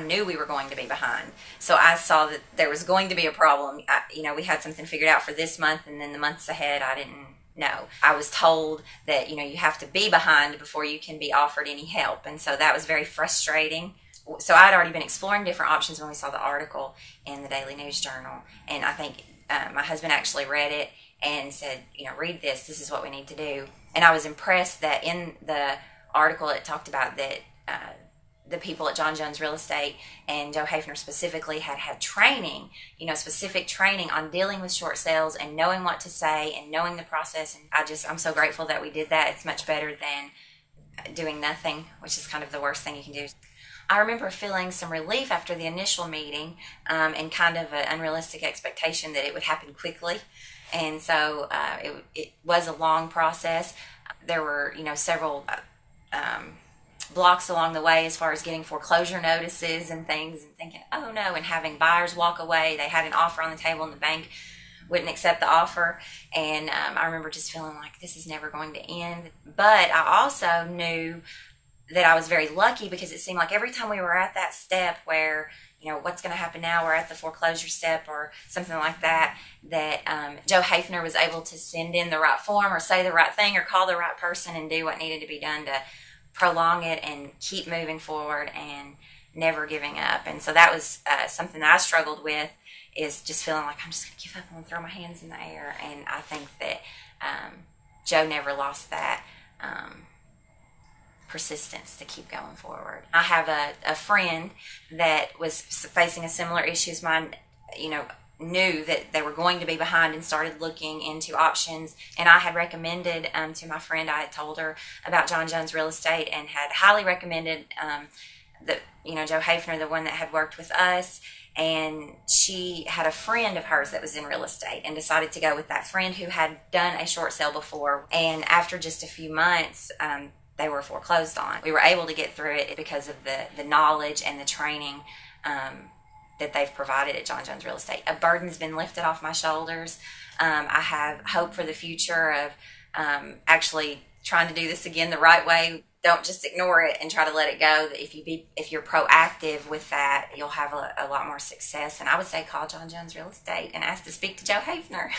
knew we were going to be behind. So I saw that there was going to be a problem. We had something figured out for this month, and then the months ahead, I didn't know. I was told that, you have to be behind before you can be offered any help. And so that was very frustrating. So I'd already been exploring different options when we saw the article in the Daily News Journal. And I think my husband actually read it and said, read this. This is what we need to do. And I was impressed that in the article it talked about that the people at John Jones Real Estate and Joe Hafner specifically had training, specific training on dealing with short sales and knowing what to say and knowing the process. And I'm so grateful that we did that. It's much better than doing nothing, which is kind of the worst thing you can do. I remember feeling some relief after the initial meeting and kind of an unrealistic expectation that it would happen quickly. And so it was a long process. There were, several blocks along the way as far as getting foreclosure notices and things, and thinking, oh no, and having buyers walk away. They had an offer on the table and the bank wouldn't accept the offer. And I remember just feeling like this is never going to end. But I also knew that I was very lucky because it seemed like every time we were at that step where, what's going to happen now, we're at the foreclosure step or something like that, that Joe Hafner was able to send in the right form or say the right thing or call the right person and do what needed to be done to prolong it and keep moving forward and never giving up. And so that was something that I struggled with, is just feeling like I'm just going to give up and throw my hands in the air. And I think that Joe never lost that persistence to keep going forward. I have a friend that was facing a similar issue as mine, knew that they were going to be behind and started looking into options. And I had recommended to my friend, I had told her about John Jones Real Estate and had highly recommended Joe Hafner, the one that had worked with us. And she had a friend of hers that was in real estate and decided to go with that friend who had done a short sale before. And after just a few months, they were foreclosed on. We were able to get through it because of the knowledge and the training that they've provided at John Jones Real Estate. A burden's been lifted off my shoulders. I have hope for the future of actually trying to do this again the right way. Don't just ignore it and try to let it go. If you're proactive with that, you'll have a lot more success. And I would say call John Jones Real Estate and ask to speak to Joe Hafner.